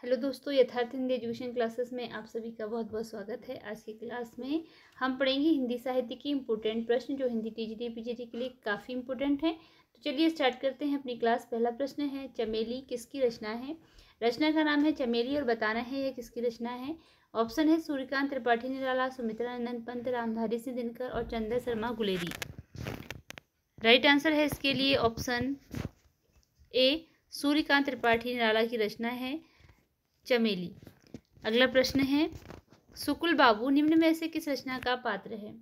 Hello दोस्तों, यथार्थ Hindi education classes में आप सभी का बहुत बहुत स्वागत है। आज की क्लास में हम पढ़ेंगे हिंदी साहित्य की इम्पोर्टेंट प्रश्न जो हिंदी टीजीटी पीजीटी के लिए काफ़ी इम्पोर्टेंट हैं। तो चलिए स्टार्ट करते हैं अपनी क्लास। पहला प्रश्न है, चमेली किसकी रचना है? रचना का नाम है चमेली और बताना है यह किसकी रचना है। ऑप्शन है सूर्यकांत त्रिपाठी निराला, सुमित्रा नंदन पंत, रामधारी सिंह दिनकर और चंद्र शर्मा गुलेरी। राइट आंसर है इसके लिए ऑप्शन ए, सूर्यकांत त्रिपाठी निराला की रचना है चमेली। अगला प्रश्न है, सुकुल बाबू निम्न में से किस रचना का पात्र है?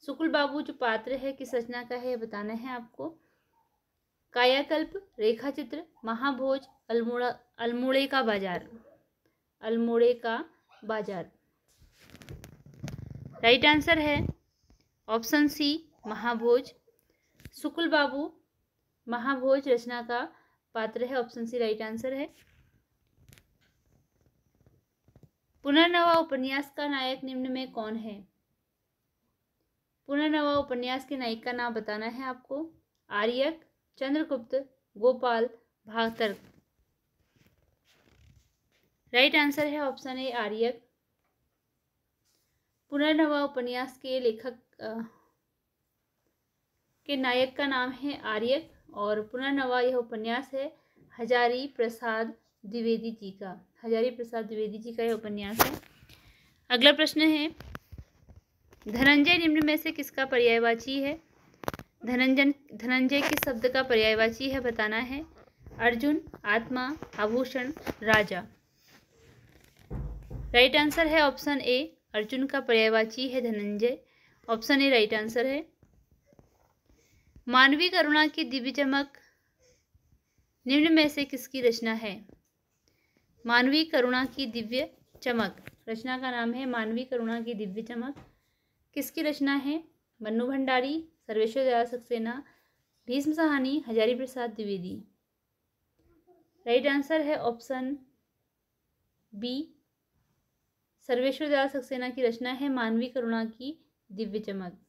सुकुल बाबू जो पात्र है किस रचना का है बताना है आपको। कायाकल्प, रेखाचित्र, महाभोज, अल्मोड़े का बाजार। अल्मोड़े का बाजार। राइट आंसर है ऑप्शन सी, महाभोज। सुकुल बाबू महाभोज रचना का पात्र है। ऑप्शन सी राइट आंसर है। पुनर्नवा उपन्यास का नायक निम्न में कौन है? पुनर्नवा उपन्यास के नायक का नाम बताना है आपको। आर्यक, चंद्रगुप्त, गोपाल, भागतर्क। राइट आंसर है ऑप्शन ए, आर्यक। पुनर्नवा उपन्यास के लेखक के नायक का नाम है आर्यक और पुनर्नवा यह उपन्यास है हजारी प्रसाद द्विवेदी जी का। हजारी प्रसाद द्विवेदी जी का यह उपन्यास है। अगला प्रश्न है, धनंजय निम्न में से किसका पर्यायवाची है? धनंजय किस शब्द का पर्यायवाची है बताना है। अर्जुन, आत्मा, आभूषण, राजा। राइट आंसर है ऑप्शन ए, अर्जुन का पर्यायवाची है Dhananjay. Option A right answer है। मानवीय करुणा की दिव्य चमक निम्न में से किसकी रचना है? मानवीय करुणा की दिव्य चमक रचना का नाम है मानवीय करुणा की दिव्य चमक। किसकी रचना है? मन्नू भंडारी, सर्वेश्वर दयाल सक्सेना, भीष्म साहनी, हजारी प्रसाद द्विवेदी। राइट आंसर है ऑप्शन बी, सर्वेश्वर दयाल सक्सेना की रचना है मानवीय करुणा की दिव्य चमक।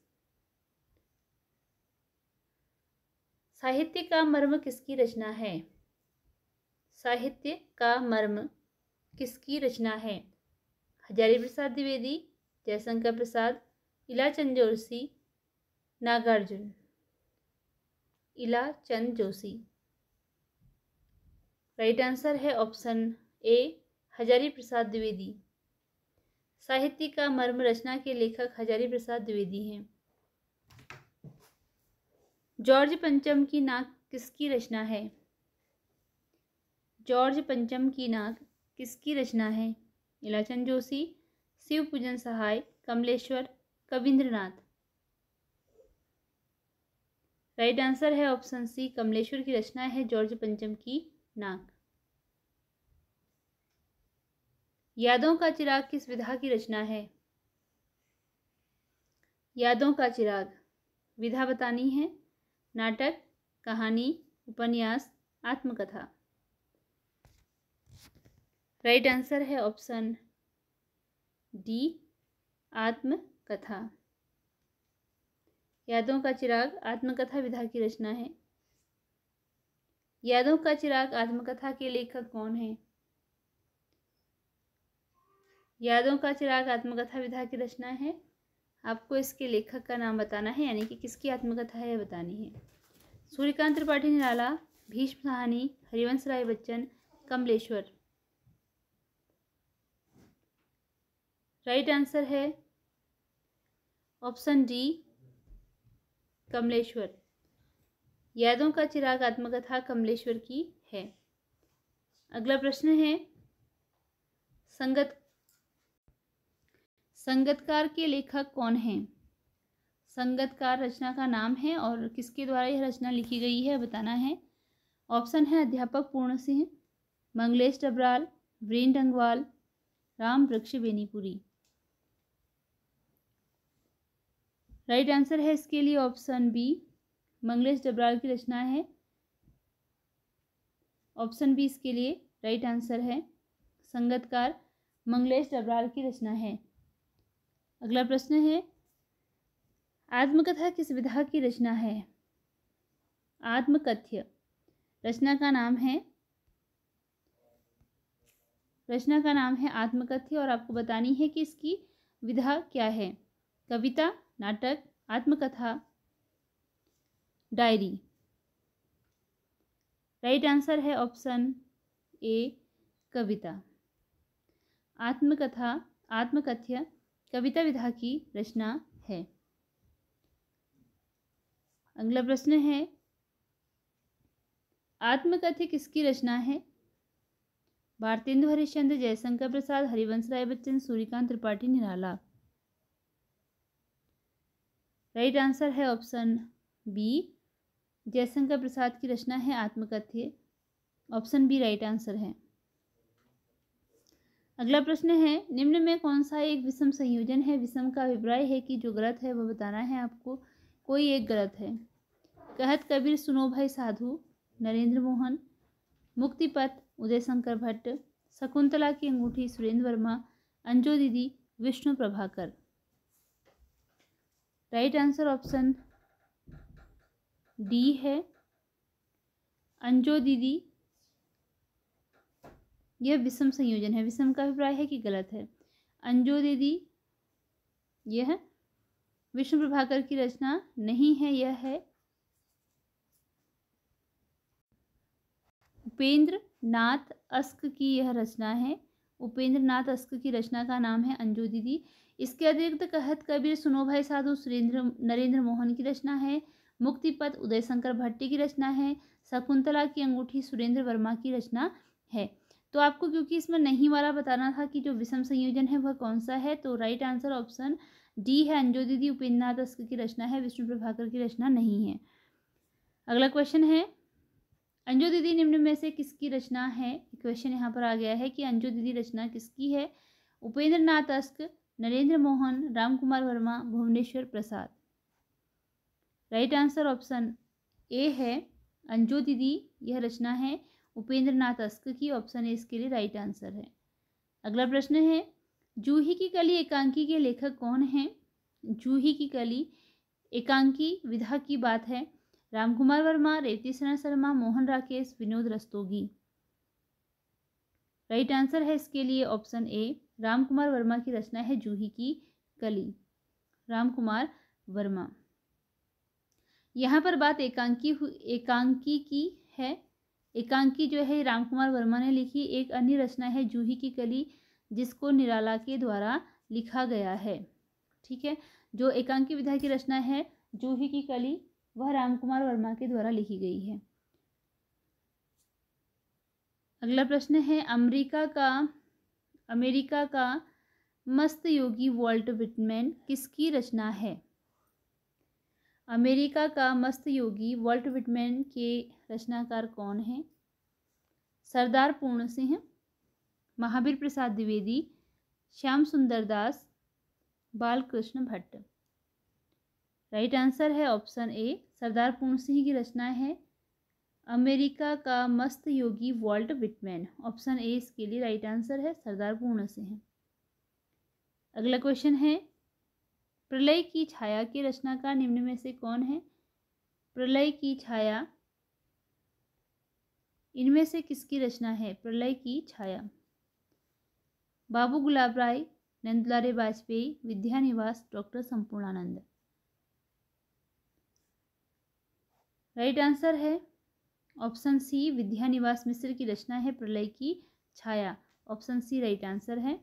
साहित्य का मर्म किसकी रचना है? साहित्य का मर्म किसकी रचना है? हजारी प्रसाद द्विवेदी, जयशंकर प्रसाद, इलाचंद जोशी, नागार्जुन। इलाचंद जोशी। राइट आंसर है ऑप्शन ए, हजारी प्रसाद द्विवेदी। साहित्य का मर्म रचना के लेखक हजारी प्रसाद द्विवेदी हैं। जॉर्ज पंचम की नाक किसकी रचना है? जॉर्ज पंचम की नाक किसकी रचना है? इलाचंद जोशी, शिव पूजन सहाय, कमलेश्वर, कवींद्रनाथ। राइट आंसर है ऑप्शन सी, कमलेश्वर की रचना है जॉर्ज पंचम की नाक। यादों का चिराग किस विधा की रचना है? यादों का चिराग विधा बतानी है। नाटक, कहानी, उपन्यास, आत्मकथा। राइट आंसर है ऑप्शन डी, आत्मकथा। यादों का चिराग आत्मकथा विधा की रचना है। यादों का चिराग आत्मकथा के लेखक कौन है? यादों का चिराग आत्मकथा विधा की रचना है। आपको इसके लेखक का नाम बताना है, यानी कि किसकी आत्मकथा है बतानी है। सूर्यकांत त्रिपाठी निराला, भीष्म साहनी, हरिवंश राय बच्चन, कमलेश्वर। राइट आंसर है ऑप्शन डी, कमलेश्वर। यादों का चिराग आत्मकथा कमलेश्वर की है। अगला प्रश्न है, संगतकार के लेखक कौन हैं? संगतकार रचना का नाम है और किसके द्वारा यह रचना लिखी गई है बताना है। ऑप्शन है अध्यापक पूर्ण सिंह, मंगलेश डबराल, वीरेंद्र डंगवाल, राम वृक्ष बेनीपुरी। राइट आंसर है इसके लिए ऑप्शन बी, मंगलेश डबराल की रचना है। ऑप्शन बी इसके लिए राइट आंसर है। संगतकार मंगलेश डबराल की रचना है। अगला प्रश्न है, आत्मकथा किस विधा की रचना है? आत्मकथ्य रचना का नाम है रचना का नाम है आत्मकथ्य और आपको बतानी है कि इसकी विधा क्या है। कविता, नाटक, आत्मकथा, डायरी। राइट आंसर है ऑप्शन ए, कविता। आत्मकथा, आत्मकथ्य कविता विधा की रचना है। अगला प्रश्न है, आत्मकथ्य किसकी रचना है? भारतेंदु हरिश्चंद्र, जयशंकर प्रसाद, हरिवंश राय बच्चन, सूर्यकांत त्रिपाठी, निराला। राइट आंसर है ऑप्शन बी, जयशंकर प्रसाद की रचना है आत्मकथ्य। ऑप्शन बी राइट आंसर है। अगला प्रश्न है, निम्न में कौन सा एक विषम संयोजन है? विषम का अभिप्राय है कि जो गलत है वह बताना है आपको, कोई एक गलत है। कहत कबीर, सुनो भाई साधु, नरेंद्र मोहन, मुक्तिपथ, उदय शंकर भट्ट, शकुंतला की अंगूठी, सुरेंद्र वर्मा, अंजो दीदी, Vishnu Prabhakar. Right answer option D है, अंजो दीदी। यह विषम संयोजन है। विषम का अभिप्राय है कि गलत है। अंजो दीदी यह विष्णु प्रभाकर की रचना नहीं है, यह है उपेंद्र नाथ अस्क की यह रचना है। उपेंद्र नाथ अस्क की रचना का नाम है अंजो दीदी। इसके अतिरिक्त कहत कबीर, सुनो भाई साधु, नरेंद्र मोहन की रचना है। मुक्तिपथ उदय शंकर भट्टी की रचना है। शकुंतला की अंगूठी सुरेंद्र वर्मा की रचना है। तो आपको क्योंकि इसमें नहीं वाला बताना था कि जो विषम संयोजन है वह कौन सा है, तो राइट आंसर ऑप्शन डी है, अंजो दीदी उपेंद्र नाथ अस्क की रचना है, विष्णु प्रभाकर की रचना नहीं है। अगला क्वेश्चन है, अंजो दीदी निम्न में से किसकी रचना है? क्वेश्चन यहाँ पर आ गया है कि अंजो दीदी रचना किसकी है? Upendra Nath Ashk, Narendra Mohan, Ram Kumar Verma, Bhuvneshwar Prasad. Right answer option A है, अंजो दीदी यह रचना है उपेंद्र नाथ अस्क की। ऑप्शन ए इसके लिए राइट आंसर है। अगला प्रश्न है, जूही की कली एकांकी के लेखक कौन हैं? जूही की कली एकांकी विधा की बात है। रामकुमार वर्मा, रेवती शरण शर्मा, मोहन राकेश, विनोद रस्तोगी। राइट आंसर है इसके लिए ऑप्शन ए, रामकुमार वर्मा की रचना है जूही की कली। रामकुमार वर्मा। यहाँ पर बात एकांकी की है। एकांकी जो है रामकुमार वर्मा ने लिखी। एक अन्य रचना है जूही की कली, जिसको निराला के द्वारा लिखा गया है। ठीक है, जो एकांकी विधा की रचना है जूही की कली वह रामकुमार वर्मा के द्वारा लिखी गई है। अगला प्रश्न है, अमेरिका का मस्त योगी वॉल्ट व्हिटमैन किसकी रचना है? अमेरिका का मस्त योगी वॉल्ट व्हिटमैन के रचनाकार कौन हैं? सरदार पूर्ण सिंह, महावीर प्रसाद द्विवेदी, श्याम सुंदर दास, बालकृष्ण भट्ट। राइट आंसर है ऑप्शन ए, सरदार पूर्ण सिंह की रचना है अमेरिका का मस्त योगी वॉल्ट व्हिटमैन। ऑप्शन ए इसके लिए राइट आंसर है, सरदार पूर्ण सिंह। अगला क्वेश्चन है, प्रलय की छाया के रचनाकार निम्न में से कौन है? प्रलय की छाया इनमें से किसकी रचना है? Pralay ki Chhaya Babu Gulab Rai, Nandlal Vajpeyi, Vidyaniwas, doctor Sampurnanand. Right answer है ऑप्शन सी, विद्यानिवास मिश्र की रचना है Pralay ki Chhaya. Option C right answer है।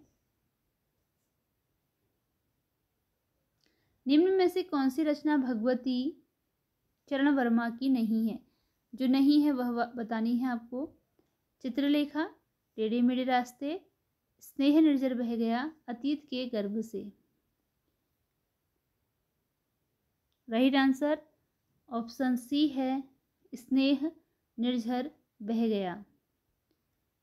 निम्न में से कौन सी रचना भगवती चरण वर्मा की नहीं है? जो नहीं है वह बतानी है आपको। चित्रलेखा, टेढ़े मेढ़े रास्ते, स्नेह निर्जर बह गया, अतीत के गर्भ से। राइट आंसर ऑप्शन सी है, स्नेह निर्झर बह गया।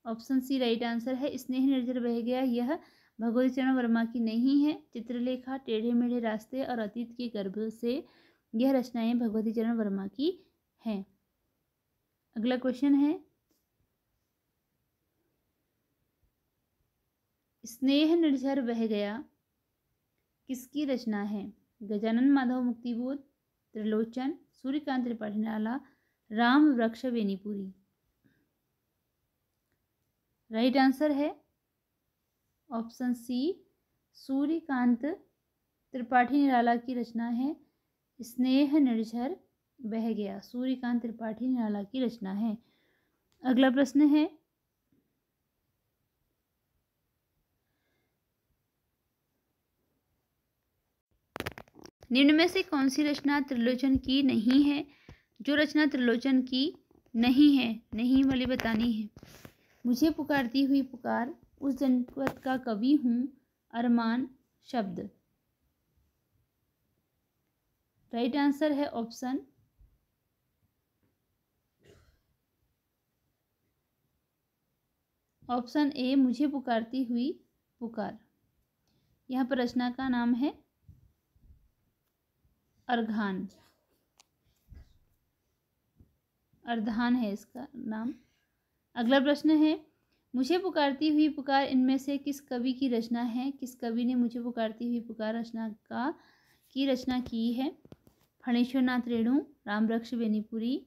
ऑप्शन सी राइट आंसर है, स्नेह निर्झर बह गया यह भगवती चरण वर्मा की नहीं है। चित्रलेखा, टेढ़े मेढ़े रास्ते और अतीत के गर्भ से यह रचनाएं भगवती चरण वर्मा की हैं। अगला क्वेश्चन है, स्नेह निर्झर बह गया किसकी रचना है? गजानन माधव मुक्तिबोध, त्रिलोचन, सूर्यकांत त्रिपाठी निराला, राम वृक्ष बेनीपुरी। राइट आंसर है ऑप्शन सी सूर्यकांत त्रिपाठी निराला की रचना है। स्नेह निर्झर बह गया सूर्यकांत त्रिपाठी निराला की रचना है। अगला प्रश्न है, निम्न में से कौन सी रचना त्रिलोचन की नहीं है? जो रचना त्रिलोचन की नहीं है, नहीं वाली बतानी है। मुझे पुकारती हुई पुकार, उस जनपद का कवि हूँ, अरमान शब्द। राइट आंसर है ऑप्शन ए, मुझे पुकारती हुई पुकार। यहाँ पर रचना का नाम है अर्धान है इसका नाम। अगला प्रश्न है, मुझे पुकारती हुई पुकार इनमें से किस कवि की रचना है? किस कवि ने मुझे पुकारती हुई पुकार की रचना की है? फणेश्वर नाथ रेणु, रामरक्ष बेनीपुरी,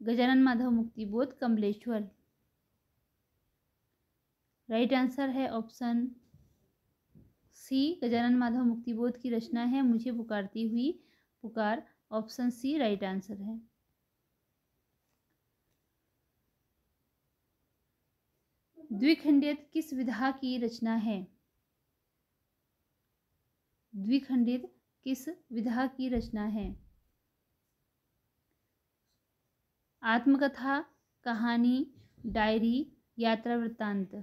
गजानन माधव मुक्तिबोध, कमलेश्वर। राइट आंसर है ऑप्शन सी, गजानन माधव मुक्तिबोध की रचना है मुझे पुकारती हुई पुकार। ऑप्शन सी राइट आंसर है। द्विखंडित किस विधा की रचना है? द्विखंडित किस विधा की रचना है? आत्मकथा, कहानी, डायरी, यात्रा वृत्तांत।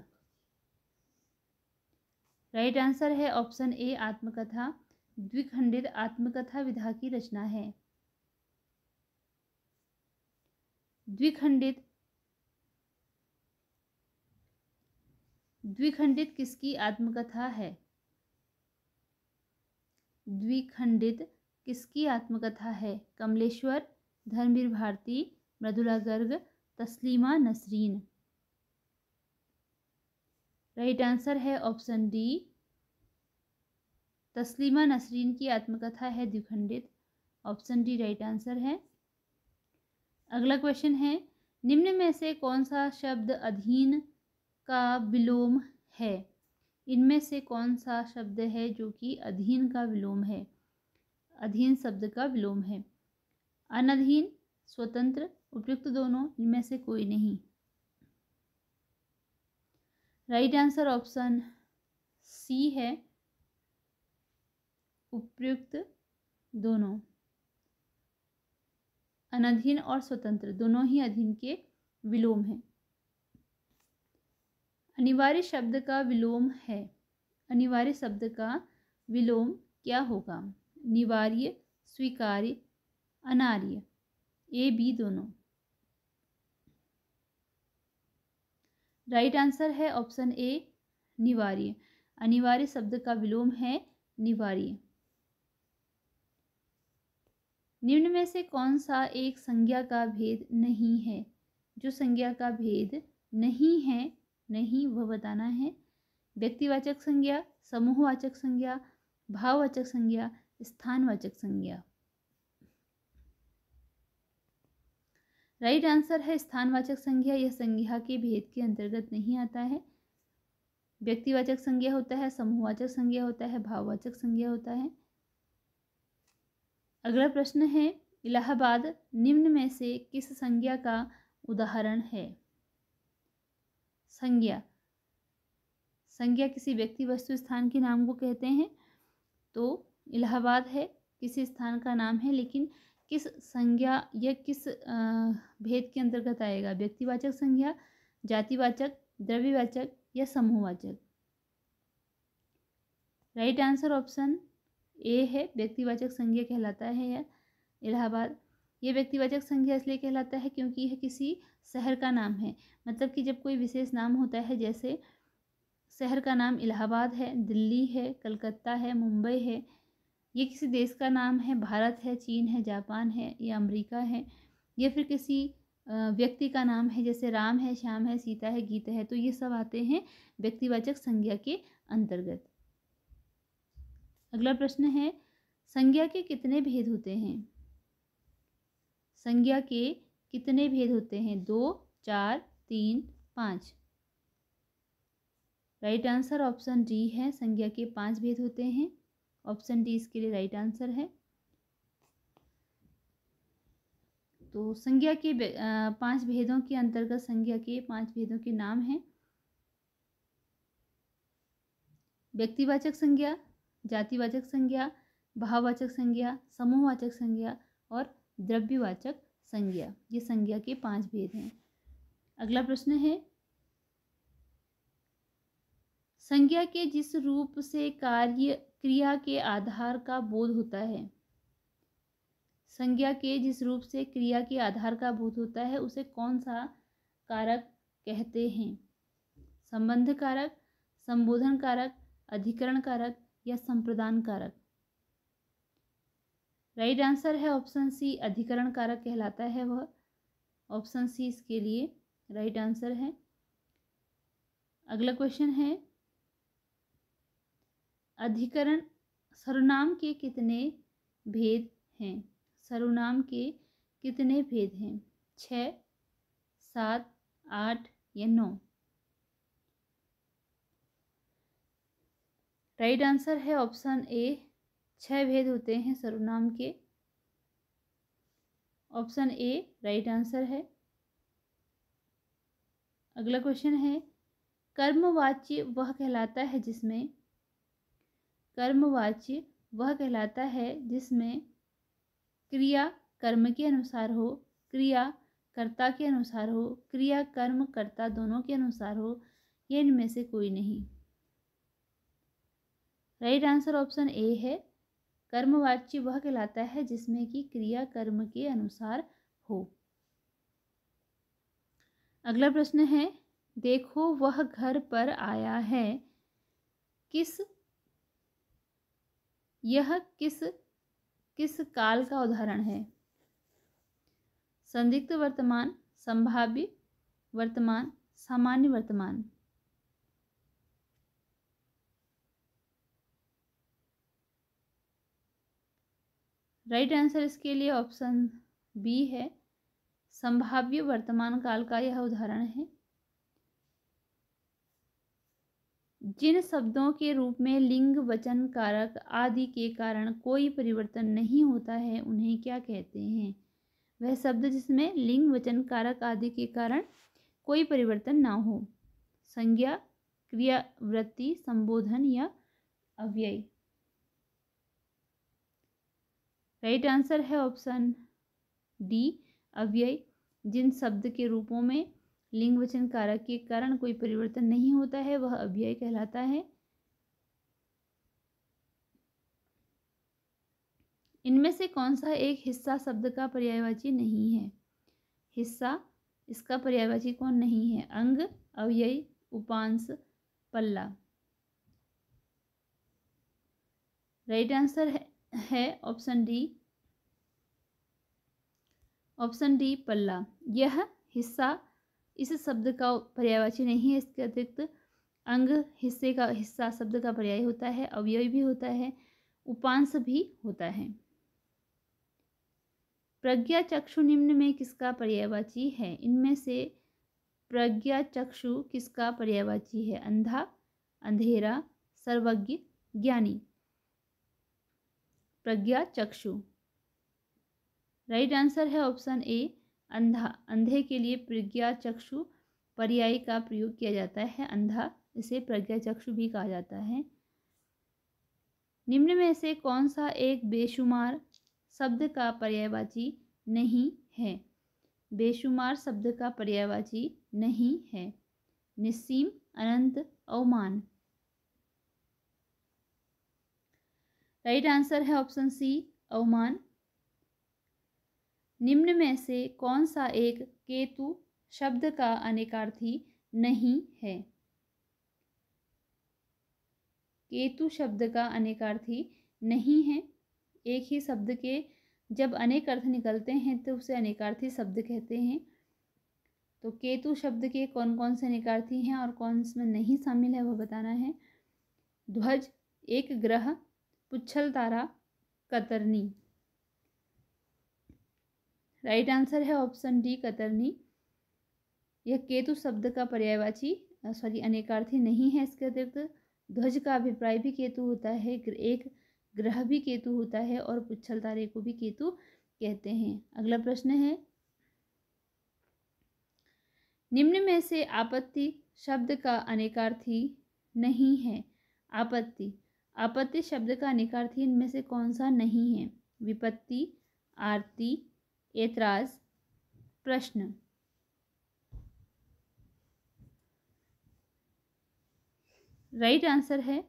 राइट आंसर है ऑप्शन ए, आत्मकथा। द्विखंडित आत्मकथा विधा की रचना है। द्विखंडित किसकी आत्मकथा है? द्विखंडित किसकी आत्मकथा है? कमलेश्वर, धर्मवीर भारती, मृदुला गर्ग, तस्लीमा नसरीन। राइट आंसर है ऑप्शन डी, तस्लीमा नसरीन की आत्मकथा है द्विखंडित। ऑप्शन डी राइट आंसर है। अगला क्वेश्चन है, निम्न में से कौन सा शब्द अधीन का विलोम है? इनमें से कौन सा शब्द है जो कि अधीन का विलोम है? अधीन शब्द का विलोम है। अनधीन, स्वतंत्र, उपयुक्त दोनों, इनमें से कोई नहीं। राइट आंसर ऑप्शन सी है, उपयुक्त दोनों। अनधीन और स्वतंत्र दोनों ही अधीन के विलोम हैं। अनिवार्य शब्द का विलोम है। अनिवार्य शब्द का विलोम क्या होगा? निवार्य, स्वीकार्य, अनार्य, ए बी दोनों। राइट आंसर है ऑप्शन ए, निवार्य। अनिवार्य शब्द का विलोम है निवार्य। निम्न में से कौन सा एक संज्ञा का भेद नहीं है? जो संज्ञा का भेद नहीं है, नहीं वह बताना है। व्यक्तिवाचक संज्ञा, समूहवाचक संज्ञा, भाववाचक संज्ञा, स्थानवाचक संज्ञा। राइट आंसर है स्थानवाचक संज्ञा। यह संज्ञा के भेद के अंतर्गत नहीं आता है। व्यक्तिवाचक संज्ञा होता है, समूहवाचक संज्ञा होता है, भाववाचक संज्ञा होता है। अगला प्रश्न है, इलाहाबाद निम्न में से किस संज्ञा का उदाहरण है? संज्ञा, संज्ञा किसी व्यक्ति, वस्तु, स्थान के नाम को कहते हैं। तो इलाहाबाद है किसी स्थान का नाम है, लेकिन किस संज्ञा या किस भेद के अंतर्गत आएगा? व्यक्तिवाचक संज्ञा, जातिवाचक, द्रव्यवाचक या समूहवाचक। राइट आंसर ऑप्शन ए है, व्यक्तिवाचक संज्ञा कहलाता है यह इलाहाबाद। ये व्यक्तिवाचक संज्ञा इसलिए कहलाता है क्योंकि यह किसी शहर का नाम है। मतलब कि जब कोई विशेष नाम होता है, जैसे शहर का नाम इलाहाबाद है, दिल्ली है, कलकत्ता है, मुंबई है, ये किसी देश का नाम है, भारत है, चीन है, जापान है या अमेरिका है, या फिर किसी व्यक्ति का नाम है, जैसे राम है, श्याम है, सीता है, गीता है, तो ये सब आते हैं व्यक्तिवाचक संज्ञा के अंतर्गत। अगला प्रश्न है, संज्ञा के कितने भेद होते हैं? संज्ञा के कितने भेद होते हैं? 2, 4, 3, 5। राइट आंसर ऑप्शन डी है, संज्ञा के 5 भेद होते हैं। ऑप्शन डी इसके लिए राइट आंसर है। तो संज्ञा के 5 भेदों के अंतर्गत संज्ञा के 5 भेदों के नाम हैं: व्यक्तिवाचक संज्ञा, जातिवाचक संज्ञा, भाववाचक संज्ञा, समूहवाचक संज्ञा और द्रव्यवाचक संज्ञा। ये संज्ञा के 5 भेद हैं। अगला प्रश्न है, संज्ञा के जिस रूप से कार्य क्रिया के आधार का बोध होता है, संज्ञा के जिस रूप से क्रिया के आधार का बोध होता है उसे कौन सा कारक कहते हैं? संबंध कारक, संबोधन कारक, अधिकरण कारक या संप्रदान कारक? राइट आंसर है ऑप्शन सी, अधिकरण कारक कहलाता है वह। ऑप्शन सी इसके लिए राइट आंसर है। अगला क्वेश्चन है, अधिकरण सर्वनाम के कितने भेद हैं? सर्वनाम के कितने भेद हैं? 6, 7, 8 या 9? राइट आंसर है ऑप्शन ए, 6 भेद होते हैं सर्वनाम के। ऑप्शन ए राइट आंसर है। अगला क्वेश्चन है, कर्मवाच्य वह कहलाता है जिसमें, कर्मवाच्य वह कहलाता है जिसमें क्रिया कर्म के अनुसार हो, क्रिया कर्ता के अनुसार हो, क्रिया कर्म कर्ता दोनों के अनुसार हो, या इनमें से कोई नहीं? राइट आंसर ऑप्शन ए है, कर्मवाच्य वह कहलाता है जिसमें कि क्रिया कर्म के अनुसार हो। अगला प्रश्न है, देखो वह घर पर आया है, यह किस काल का उदाहरण है? संदिग्ध वर्तमान, संभाव्य वर्तमान, सामान्य वर्तमान? राइट आंसर इसके लिए ऑप्शन बी है, संभाव्य वर्तमान काल का यह उदाहरण है। जिन शब्दों के रूप में लिंग, वचन, कारक आदि के कारण कोई परिवर्तन नहीं होता है उन्हें क्या कहते हैं? वह शब्द जिसमें लिंग, वचन, कारक आदि के कारण कोई परिवर्तन ना हो। संज्ञा, क्रिया, वृत्ति, संबोधन या अव्यय? राइट आंसर है ऑप्शन डी, अव्यय। जिन शब्द के रूपों में लिंग, वचन, कारक के कारण कोई परिवर्तन नहीं होता है वह अव्यय कहलाता है। इनमें से कौन सा एक हिस्सा शब्द का पर्यायवाची नहीं है? हिस्सा इसका पर्यायवाची कौन नहीं है? अंग, अव्यय, उपांश, पल्ला? राइट आंसर है ऑप्शन डी, ऑप्शन डी पल्ला। यह हिस्सा इस शब्द का पर्यायवाची नहीं है। इसके अतिरिक्त अंग हिस्सा शब्द का पर्याय होता है, अवयव भी होता है, उपांश भी होता है। प्रज्ञा चक्षु निम्न में किसका पर्यायवाची है? इनमें से प्रज्ञा चक्षु किसका पर्यायवाची है? अंधा, अंधेरा, सर्वज्ञ, ज्ञानी? प्रज्ञा चक्षु। राइट आंसर है ऑप्शन ए, अंधा। अंधे के लिए प्रज्ञा चक्षु पर्याय का प्रयोग किया जाता है। अंधा इसे प्रज्ञा चक्षु भी कहा जाता है। निम्न में से कौन सा एक बेशुमार शब्द का पर्यायवाची नहीं है? बेशुमार शब्द का पर्यायवाची नहीं है। निस्सीम, अनंत, अवमान? राइट आंसर है ऑप्शन सी, अवमान। निम्न में से कौन सा एक केतु शब्द का अनेकार्थी नहीं है? केतु शब्द का अनेकार्थी नहीं है। एक ही शब्द के जब अनेक अर्थ निकलते हैं तो उसे अनेकार्थी शब्द कहते हैं। तो केतु शब्द के कौन कौन से अनेकार्थी हैं और कौन इसमें नहीं शामिल है वह बताना है। ध्वज, एक ग्रह, पुच्छल तारा, कतरनी? राइट आंसर है ऑप्शन डी, कतरनी। यह केतु शब्द का पर्यायवाची अनेकार्थी नहीं है। इसके अतिरिक्त ध्वज का अभिप्राय भी केतु होता है, एक ग्रह भी केतु होता है और पुच्छल तारे को भी केतु कहते हैं। अगला प्रश्न है, निम्न में से आपत्ति शब्द का अनेकार्थी नहीं है। आपत्ति शब्द का अनेकार्थी इनमें से कौन सा नहीं है? विपत्ति, आरती, ऐतराज, प्रश्न। राइट आंसर है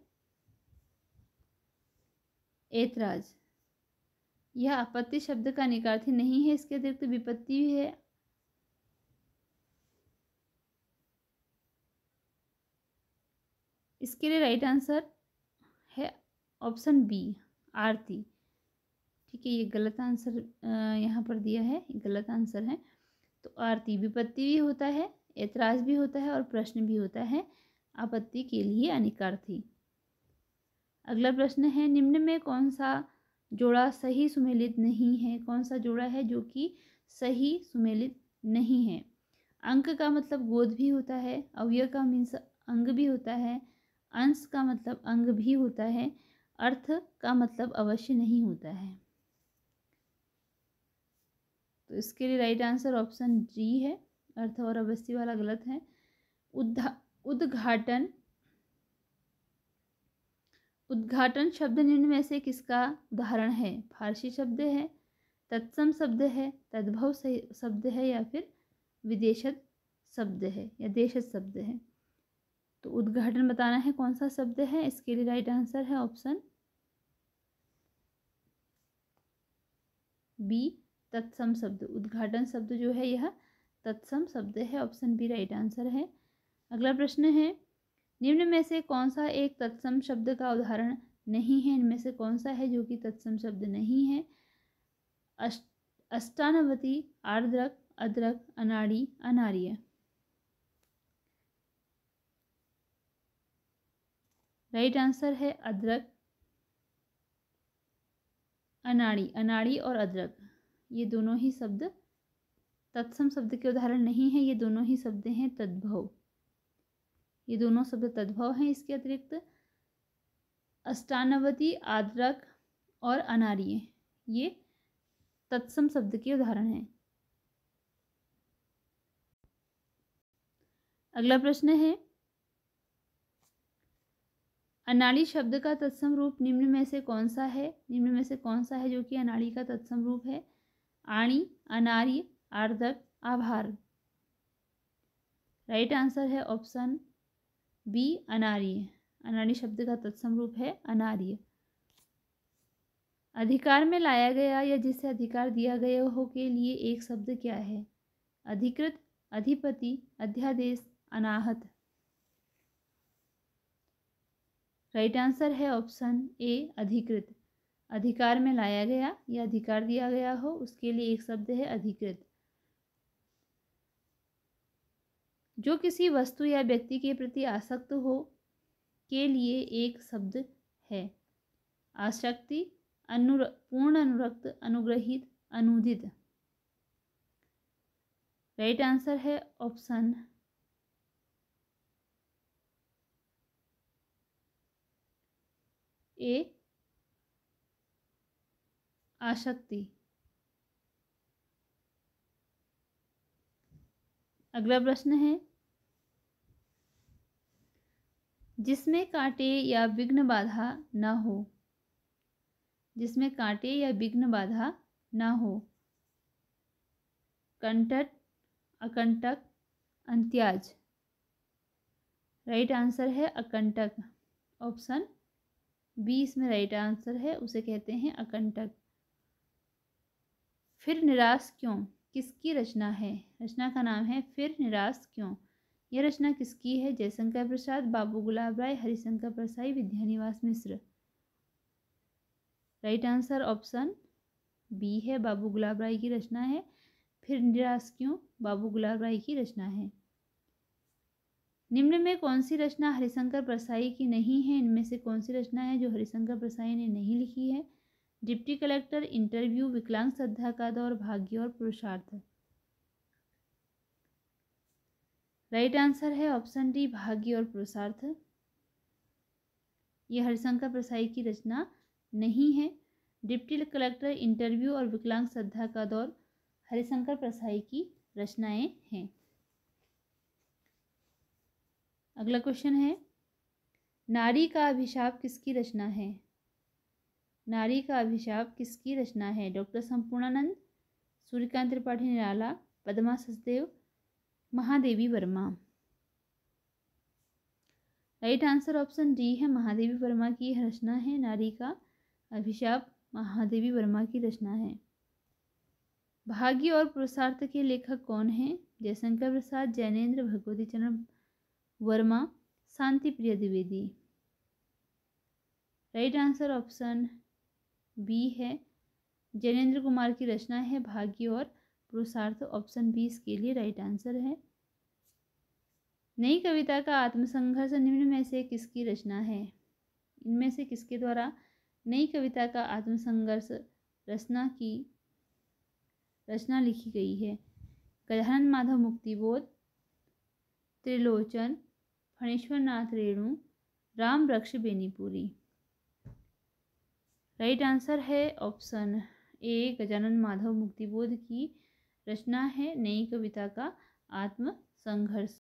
ऐतराज। यह आपत्ति शब्द का अनेकार्थी नहीं है। इसके अतिरिक्त विपत्ति भी है। इसके लिए राइट आंसर है ऑप्शन बी, आरती। ठीक है, ये गलत आंसर यहाँ पर दिया है, गलत आंसर है। तो आरती, विपत्ति भी होता है, ऐतराज भी होता है और प्रश्न भी होता है आपत्ति के लिए अनेकार्थी। अगला प्रश्न है, निम्न में कौन सा जोड़ा सही सुमेलित नहीं है? कौन सा जोड़ा है जो कि सही सुमेलित नहीं है? अंक का मतलब गोद भी होता है, अवयव का मीन्स अंग भी होता है, अंश का मतलब अंग भी होता है, अर्थ का मतलब अवश्य नहीं होता है। तो इसके लिए राइट आंसर ऑप्शन जी है, अर्थ और अवश्य वाला गलत है। उद्घाटन शब्द निम्न में से किसका उदाहरण है? फारसी शब्द है, तत्सम शब्द है, तद्भव शब्द है या फिर विदेशत शब्द है या देशज शब्द है। तो उद्घाटन बताना है कौन सा शब्द है। इसके लिए राइट आंसर है ऑप्शन बी, तत्सम शब्द। उद्घाटन शब्द जो है यह तत्सम शब्द है, ऑप्शन बी राइट आंसर है। अगला प्रश्न है, निम्न में से कौन सा एक तत्सम शब्द का उदाहरण नहीं है? इनमें से कौन सा है जो कि तत्सम शब्द नहीं है? अष्टानवती, आर्द्रक, अद्रक, अनाड़ी, अनार्य। राइट आंसर है अद्रक, अनाड़ी। अनाड़ी और अद्रक ये दोनों ही शब्द तत्सम शब्द के उदाहरण नहीं है। ये दोनों ही शब्द हैं तद्भव। ये दोनों शब्द तद्भव हैं। इसके अतिरिक्त अष्टानवती, आद्रक और अनार्य ये तत्सम शब्द के उदाहरण हैं। अगला प्रश्न है, अनाड़ी शब्द का तत्सम रूप निम्न में से कौन सा है? निम्न में से कौन सा है जो कि अनाड़ी का तत्सम रूप है? आणी, अनार्य, आर्द्रक, आभार। राइट आंसर है ऑप्शन बी, अनार्य। अनाड़ी शब्द का तत्सम रूप है अनार्य। अधिकार में लाया गया या जिसे अधिकार दिया गया हो के लिए एक शब्द क्या है? अधिकृत, अधिपति, अध्यादेश, अनाहत। राइट आंसर है ऑप्शन ए, अधिकृत। अधिकार में लाया गया या अधिकार दिया गया हो उसके लिए एक शब्द है अधिकृत। जो किसी वस्तु या व्यक्ति के प्रति आसक्त हो के लिए एक शब्द है। आसक्ति, पूर्ण अनुरक्त, अनुग्रहित, अनुदित। राइट आंसर है ऑप्शन ए, आसक्ति। अगला प्रश्न है, जिसमें कांटे या विघ्न बाधा न हो। जिसमें कांटे या विघ्न बाधा न हो। कंटक, अकंटक, अंत्याज। राइट आंसर है अकंटक। ऑप्शन बी इसमें राइट आंसर है, उसे कहते हैं अकंटक। फिर निराश क्यों किसकी रचना है? रचना का नाम है फिर निराश क्यों। यह रचना किसकी है? जयशंकर प्रसाद, बाबू गुलाब राय, हरिशंकर परसाई, विद्यानिवास मिश्र। राइट आंसर ऑप्शन बी है, बाबू गुलाब राय की रचना है। फिर निराश क्यों बाबू गुलाब राय की रचना है। निम्न में कौन सी रचना हरिशंकर परसाई की नहीं है? इनमें से कौन सी रचना है जो हरिशंकर परसाई ने नहीं लिखी है? डिप्टी कलेक्टर, इंटरव्यू, विकलांग श्रद्धा का दौर, भाग्य और पुरुषार्थ। राइट आंसर है ऑप्शन डी, भाग्य और पुरुषार्थ। यह हरिशंकर प्रसाई की रचना नहीं है। डिप्टी कलेक्टर इंटरव्यू और विकलांग श्रद्धा का दौर हरिशंकर प्रसाई की रचनाएं हैं। अगला क्वेश्चन है, नारी का अभिशाप किसकी रचना है? नारी का अभिशाप किसकी रचना है? Doctor Sampurnanand, Suryakant Tripathi Nirala, Padma Sachdev, Mahadevi Verma. Right answer option D है, महादेवी वर्मा की यह रचना है। नारी का अभिशाप महादेवी वर्मा की रचना है। भाग्य और पुरुषार्थ के लेखक कौन हैं? जयशंकर प्रसाद, जैनेन्द्र, भगवती चरण Verma, Shanti Priya Dwivedi. Right answer option B है, जैनेन्द्र कुमार की रचना है भाग्य और पुरुषार्थ। ऑप्शन बी इसके लिए राइट आंसर है। नई कविता का आत्मसंघर्ष निम्न में से किसकी रचना है? इनमें से किसके द्वारा नई कविता का आत्मसंघर्ष रचना लिखी गई है? गजानन माधव मुक्तिबोध, त्रिलोचन, फणीश्वर नाथ रेणु, राम वृक्ष बेनीपुरी। राइट आंसर है ऑप्शन ए, गजानन माधव मुक्तिबोध की रचना है नई कविता का आत्मसंघर्ष।